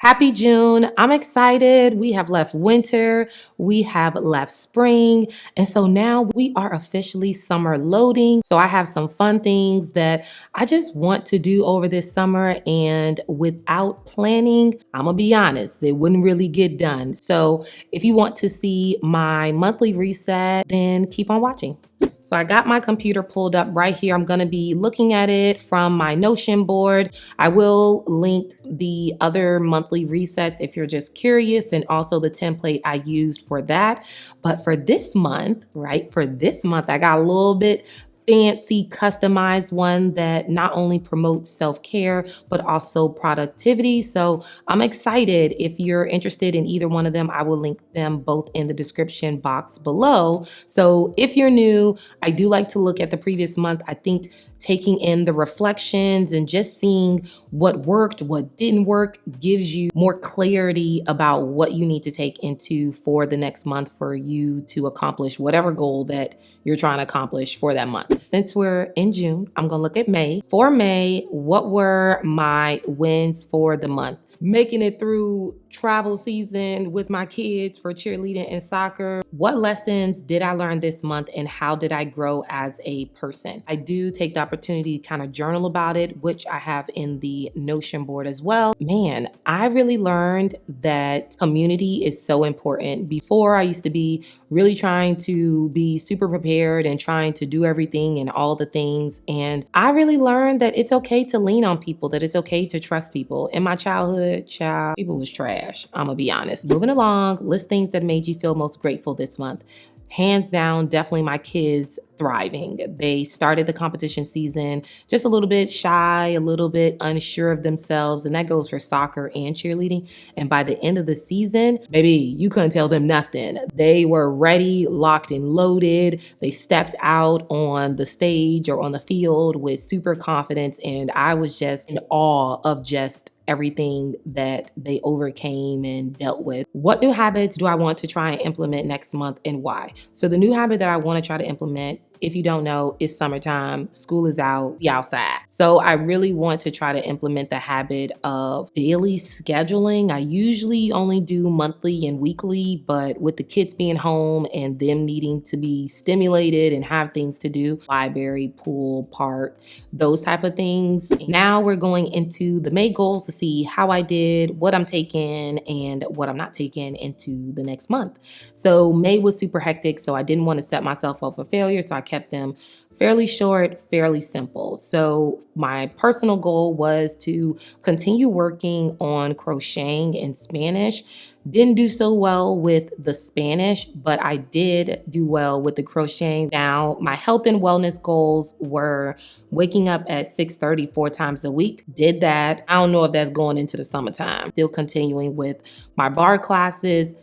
Happy June. I'm excited. We have left winter, we have left spring, and so now we are officially summer loading. So I have some fun things that I just want to do over this summer, and without planning, I'm gonna be honest, it wouldn't really get done. So if you want to see my monthly reset, then keep on watching. So I got my computer pulled up right here. I'm going to be looking at it from my Notion board. I will link the other monthly resets if you're just curious, and also the template I used for that. But for this month, right, I got a little bit fancy customized one that not only promotes self-care but also productivity. So I'm excited. If you're interested in either one of them, I will link them both in the description box below. So if you're new, I do like to look at the previous month. I think taking in the reflections and just seeing what worked, what didn't work, gives you more clarity about what you need to take into for the next month for you to accomplish whatever goal that you're trying to accomplish for that month. Since we're in June, I'm gonna look at May. For May, what were my wins for the month? Making it through travel season with my kids for cheerleading and soccer. What lessons did I learn this month, and how did I grow as a person? I do take the opportunity to kind of journal about it, which I have in the Notion board as well. Man, I really learned that community is so important. Before, I used to be really trying to be super prepared and trying to do everything and all the things. And I really learned that it's okay to lean on people, that it's okay to trust people. In my childhood, people was trash. I'm gonna be honest. Moving along, list things that made you feel most grateful this month. Hands down, definitely my kids thriving. They started the competition season just a little bit shy, a little bit unsure of themselves, and that goes for soccer and cheerleading. And by the end of the season, baby, you couldn't tell them nothing. They were ready, locked and loaded. They stepped out on the stage or on the field with super confidence, and I was just in awe of just everything that they overcame and dealt with. What new habits do I want to try and implement next month, and why? So the new habit that I want to try to implement, if you don't know, it's summertime, school is out, be outside. So I really want to try to implement the habit of daily scheduling. I usually only do monthly and weekly, but with the kids being home and them needing to be stimulated and have things to do, library, pool, park, those type of things. Now we're going into the May goals to see how I did, what I'm taking and what I'm not taking into the next month. So May was super hectic, so I didn't want to set myself up for failure. So I kept them fairly short, fairly simple. So my personal goal was to continue working on crocheting in Spanish. Didn't do so well with the Spanish, but I did do well with the crocheting. Now, my health and wellness goals were waking up at 6:30 4 times a week. Did that. I don't know if that's going into the summertime. Still continuing with my bar classes.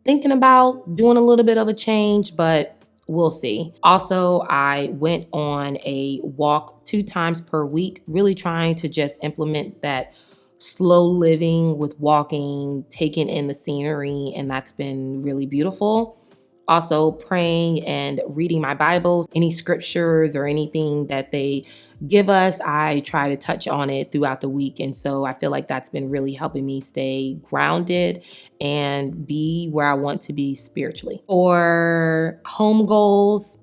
Thinking about doing a little bit of a change, but we'll see. Also, I went on a walk 2 times per week, really trying to just implement that slow living with walking, taking in the scenery, and that's been really beautiful. Also, praying and reading my Bibles, any scriptures or anything that they give us, I try to touch on it throughout the week. And so I feel like that's been really helping me stay grounded and be where I want to be spiritually. For home goals,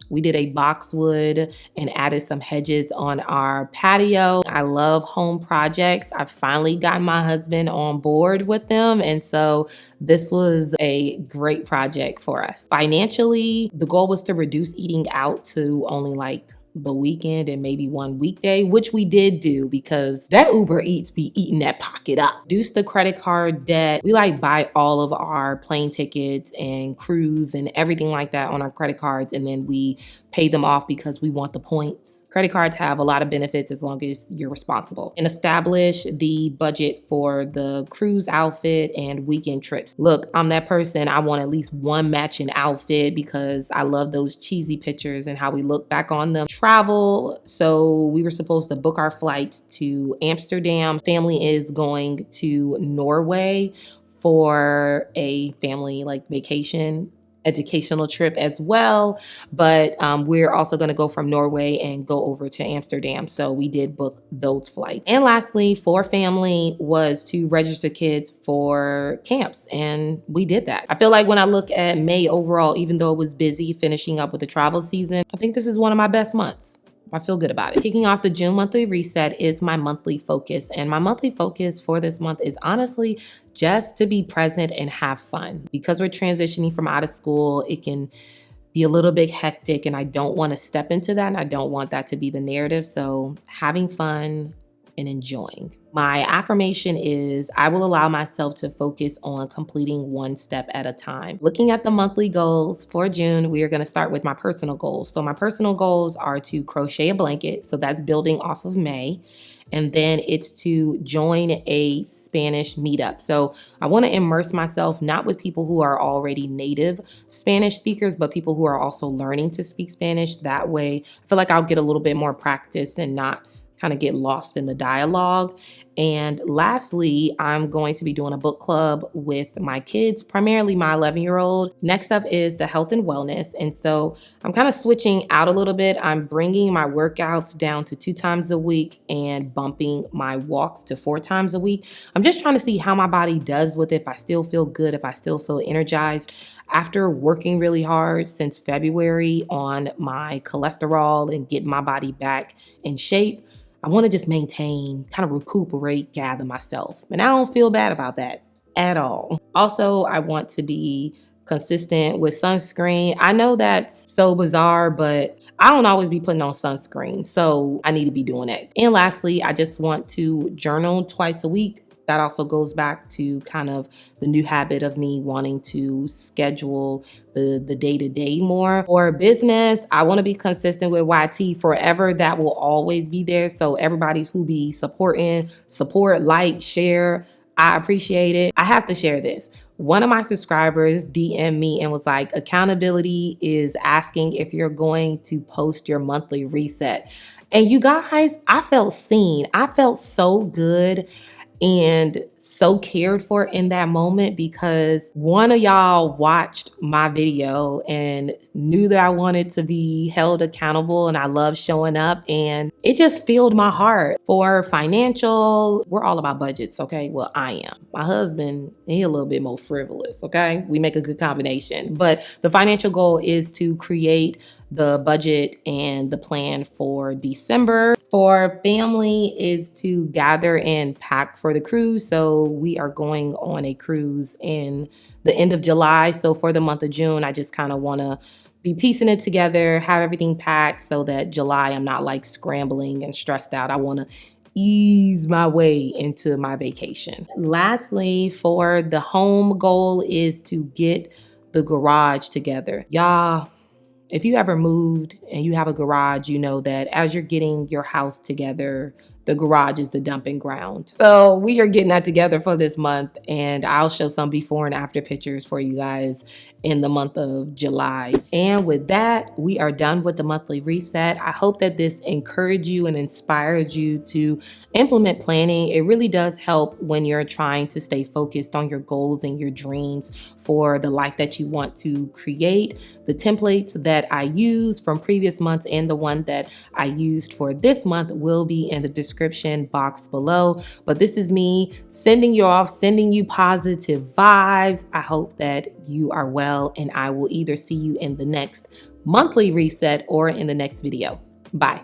we did a boxwood and added some hedges on our patio. I love home projects. I've finally gotten my husband on board with them. And so this was a great project for us. Financially, the goal was to reduce eating out to only like the weekend and maybe one weekday, which we did do because that Uber Eats be eating that pocket up. Reduce the credit card debt. We buy all of our plane tickets and cruise and everything like that on our credit cards, and then we pay them off because we want the points. Credit cards have a lot of benefits as long as you're responsible. And establish the budget for the cruise outfit and weekend trips. Look, I'm that person. I want at least one matching outfit because I love those cheesy pictures and how we look back on them. Travel. So we were supposed to book our flights to Amsterdam. Family is going to Norway for a family vacation. educational trip as well. But we're also going to go from Norway and go over to Amsterdam. So we did book those flights. And lastly, for family was to register kids for camps. And we did that. I feel like when I look at May overall, even though it was busy finishing up with the travel season, I think this is one of my best months. I feel good about it. Kicking off the June monthly reset is my monthly focus. And my monthly focus for this month is honestly just to be present and have fun. Because we're transitioning from out of school, it can be a little bit hectic, and I don't want to step into that, and I don't want that to be the narrative. So having fun and enjoying. My affirmation is I will allow myself to focus on completing one step at a time. Looking at the monthly goals for June, we are going to start with my personal goals. So my personal goals are to crochet a blanket. So that's building off of May. And then it's to join a Spanish meetup. So I want to immerse myself not with people who are already native Spanish speakers, but people who are also learning to speak Spanish. That way, I feel like I'll get a little bit more practice and not kind of get lost in the dialogue. And lastly, I'm going to be doing a book club with my kids, primarily my 11-year-old. Next up is the health and wellness. And so I'm kind of switching out a little bit. I'm bringing my workouts down to 2 times a week and bumping my walks to 4 times a week. I'm just trying to see how my body does with it, if I still feel good, if I still feel energized. After working really hard since February on my cholesterol and getting my body back in shape, I want to just maintain, kind of recuperate, gather myself. And I don't feel bad about that at all. Also, I want to be consistent with sunscreen. I know that's so bizarre, but I don't always be putting on sunscreen. So I need to be doing that. And lastly, I just want to journal twice a week. That also goes back to kind of the new habit of me wanting to schedule the day-to-day more. For business, I want to be consistent with YT forever. That will always be there. So everybody who be support, like, share, I appreciate it. I have to share this. One of my subscribers DM'd me and was like, accountability is asking if you're going to post your monthly reset. And you guys, I felt seen. I felt so good and so cared for in that moment, because one of y'all watched my video and knew that I wanted to be held accountable and I love showing up, and it just filled my heart. For financial, we're all about budgets, okay? Well, I am. My husband, he's a little bit more frivolous, okay? We make a good combination. But the financial goal is to create the budget and the plan for December. For family is to gather and pack for the cruise. So we are going on a cruise in the end of July. So for the month of June, I just kind of want to be piecing it together, have everything packed so that July I'm not like scrambling and stressed out. I want to ease my way into my vacation. Lastly, for the home goal is to get the garage together. Y'all, if you ever moved and you have a garage, you know that as you're getting your house together, the garage is the dumping ground. So we are getting that together for this month, and I'll show some before and after pictures for you guys in the month of July. And with that, we are done with the monthly reset. I hope that this encouraged you and inspired you to implement planning. It really does help when you're trying to stay focused on your goals and your dreams for the life that you want to create. The templates that I use from previous months and the one that I used for this month will be in the description box below. But this is me sending you off, sending you positive vibes. I hope that you are well, and I will either see you in the next monthly reset or in the next video. Bye.